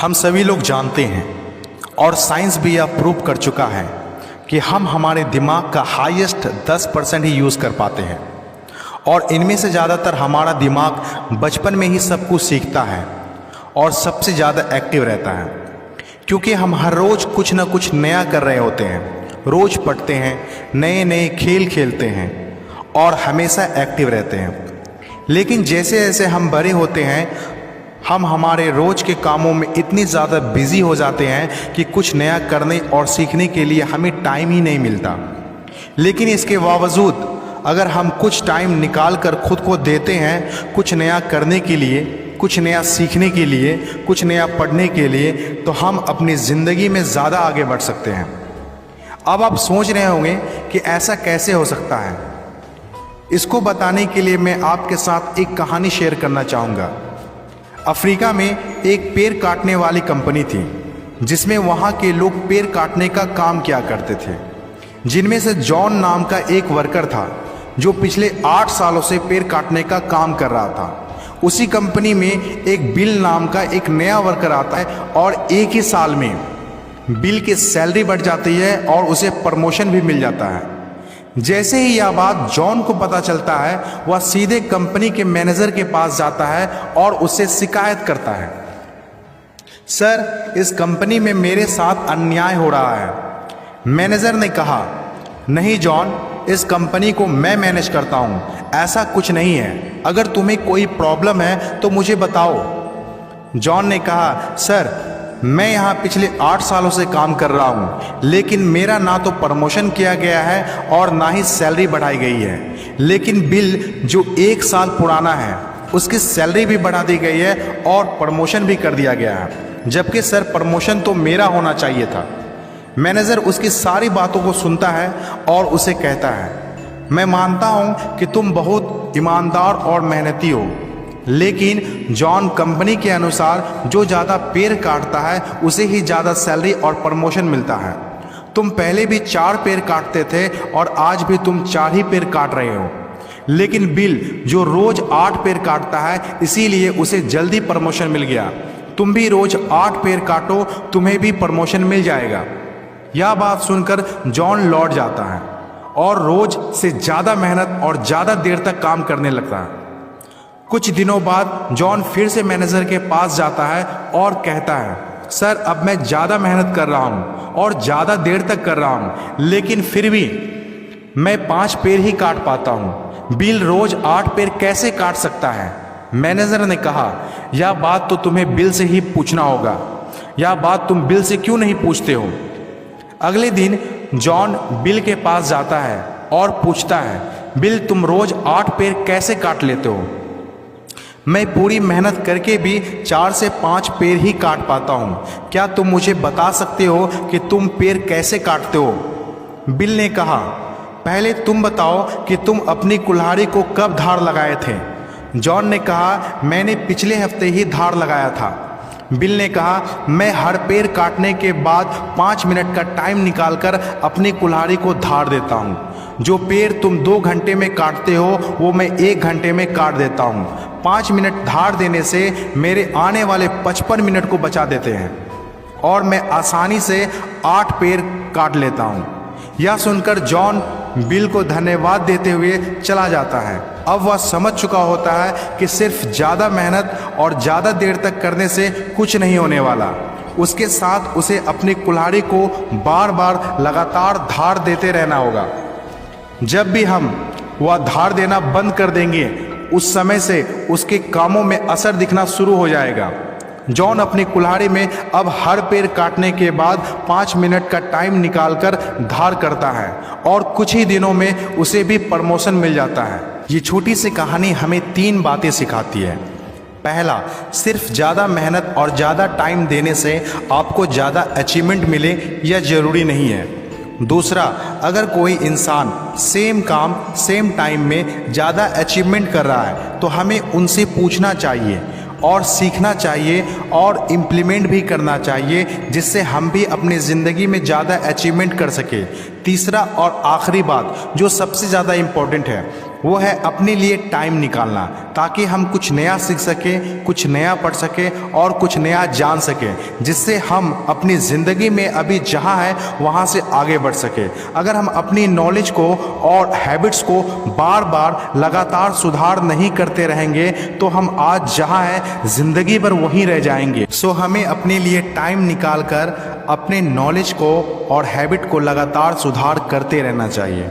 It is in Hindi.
हम सभी लोग जानते हैं और साइंस भी यह प्रूव कर चुका है कि हम हमारे दिमाग का हाईएस्ट 10% ही यूज़ कर पाते हैं और इनमें से ज़्यादातर हमारा दिमाग बचपन में ही सब कुछ सीखता है और सबसे ज़्यादा एक्टिव रहता है, क्योंकि हम हर रोज़ कुछ ना कुछ नया कर रहे होते हैं, रोज़ पढ़ते हैं, नए नए खेल खेलते हैं और हमेशा एक्टिव रहते हैं। लेकिन जैसे जैसे हम बड़े होते हैं हम हमारे रोज़ के कामों में इतनी ज़्यादा बिजी हो जाते हैं कि कुछ नया करने और सीखने के लिए हमें टाइम ही नहीं मिलता। लेकिन इसके बावजूद अगर हम कुछ टाइम निकाल कर खुद को देते हैं कुछ नया करने के लिए, कुछ नया सीखने के लिए, कुछ नया पढ़ने के लिए, तो हम अपनी ज़िंदगी में ज़्यादा आगे बढ़ सकते हैं। अब आप सोच रहे होंगे कि ऐसा कैसे हो सकता है। इसको बताने के लिए मैं आपके साथ एक कहानी शेयर करना चाहूँगा। अफ्रीका में एक पेड़ काटने वाली कंपनी थी जिसमें वहाँ के लोग पेड़ काटने का काम किया करते थे, जिनमें से जॉन नाम का एक वर्कर था जो पिछले 8 सालों से पेड़ काटने का काम कर रहा था। उसी कंपनी में एक बिल नाम का एक नया वर्कर आता है और एक ही साल में बिल की सैलरी बढ़ जाती है और उसे प्रमोशन भी मिल जाता है। जैसे ही यह बात जॉन को पता चलता है वह सीधे कंपनी के मैनेजर के पास जाता है और उससे शिकायत करता है, सर इस कंपनी में मेरे साथ अन्याय हो रहा है। मैनेजर ने कहा, नहीं जॉन, इस कंपनी को मैं मैनेज करता हूँ, ऐसा कुछ नहीं है, अगर तुम्हें कोई प्रॉब्लम है तो मुझे बताओ। जॉन ने कहा, सर मैं यहाँ पिछले 8 सालों से काम कर रहा हूँ, लेकिन मेरा ना तो प्रमोशन किया गया है और ना ही सैलरी बढ़ाई गई है। लेकिन बिल जो 1 साल पुराना है उसकी सैलरी भी बढ़ा दी गई है और प्रमोशन भी कर दिया गया है, जबकि सर प्रमोशन तो मेरा होना चाहिए था। मैनेजर उसकी सारी बातों को सुनता है और उसे कहता है, मैं मानता हूँ कि तुम बहुत ईमानदार और मेहनती हो, लेकिन जॉन कंपनी के अनुसार जो ज़्यादा पेड़ काटता है उसे ही ज़्यादा सैलरी और प्रमोशन मिलता है। तुम पहले भी 4 पेड़ काटते थे और आज भी तुम 4 ही पेड़ काट रहे हो, लेकिन बिल जो रोज़ 8 पेड़ काटता है इसीलिए उसे जल्दी प्रमोशन मिल गया। तुम भी रोज़ 8 पेड़ काटो, तुम्हें भी प्रमोशन मिल जाएगा। यह बात सुनकर जॉन लौट जाता है और रोज़ से ज़्यादा मेहनत और ज़्यादा देर तक काम करने लगता है। कुछ दिनों बाद जॉन फिर से मैनेजर के पास जाता है और कहता है, सर अब मैं ज़्यादा मेहनत कर रहा हूँ और ज़्यादा देर तक कर रहा हूँ, लेकिन फिर भी मैं 5 पेड़ ही काट पाता हूँ। बिल रोज़ 8 पेड़ कैसे काट सकता है? मैनेजर ने कहा, यह बात तो तुम्हें बिल से ही पूछना होगा, यह बात तुम बिल से क्यों नहीं पूछते हो? अगले दिन जॉन बिल के पास जाता है और पूछता है, बिल तुम रोज़ 8 पेड़ कैसे काट लेते हो? मैं पूरी मेहनत करके भी 4 से 5 पेड़ ही काट पाता हूँ, क्या तुम मुझे बता सकते हो कि तुम पेड़ कैसे काटते हो? बिल ने कहा, पहले तुम बताओ कि तुम अपनी कुल्हाड़ी को कब धार लगाए थे? जॉन ने कहा, मैंने पिछले हफ्ते ही धार लगाया था। बिल ने कहा, मैं हर पेड़ काटने के बाद 5 मिनट का टाइम निकालकर अपनी कुल्हाड़ी को धार देता हूँ। जो पेड़ तुम 2 घंटे में काटते हो वो मैं 1 घंटे में काट देता हूँ। 5 मिनट धार देने से मेरे आने वाले 55 मिनट को बचा देते हैं और मैं आसानी से 8 पेड़ काट लेता हूँ। यह सुनकर जॉन बिल को धन्यवाद देते हुए चला जाता है। अब वह समझ चुका होता है कि सिर्फ ज़्यादा मेहनत और ज़्यादा देर तक करने से कुछ नहीं होने वाला, उसके साथ उसे अपनी कुल्हाड़ी को बार बार लगातार धार देते रहना होगा। जब भी हम वह धार देना बंद कर देंगे उस समय से उसके कामों में असर दिखना शुरू हो जाएगा। जॉन अपनी कुल्हाड़ी में अब हर पेड़ काटने के बाद 5 मिनट का टाइम निकालकर धार करता है और कुछ ही दिनों में उसे भी प्रमोशन मिल जाता है। ये छोटी सी कहानी हमें 3 बातें सिखाती है। पहला, सिर्फ ज़्यादा मेहनत और ज़्यादा टाइम देने से आपको ज़्यादा अचीवमेंट मिले यह ज़रूरी नहीं है। दूसरा, अगर कोई इंसान सेम काम सेम टाइम में ज़्यादा अचीवमेंट कर रहा है तो हमें उनसे पूछना चाहिए और सीखना चाहिए और इम्प्लीमेंट भी करना चाहिए, जिससे हम भी अपनी ज़िंदगी में ज़्यादा अचीवमेंट कर सके। तीसरा और आखिरी बात जो सबसे ज़्यादा इम्पोर्टेंट है, वो है अपने लिए टाइम निकालना, ताकि हम कुछ नया सीख सके, कुछ नया पढ़ सके और कुछ नया जान सके, जिससे हम अपनी ज़िंदगी में अभी जहाँ है वहाँ से आगे बढ़ सके। अगर हम अपनी नॉलेज को और हैबिट्स को बार बार लगातार सुधार नहीं करते रहेंगे तो हम आज जहाँ है ज़िंदगी भर वहीं रह जाएंगे। सो हमें अपने लिए टाइम निकाल कर अपने नॉलेज को और हैबिट को लगातार सुधार करते रहना चाहिए।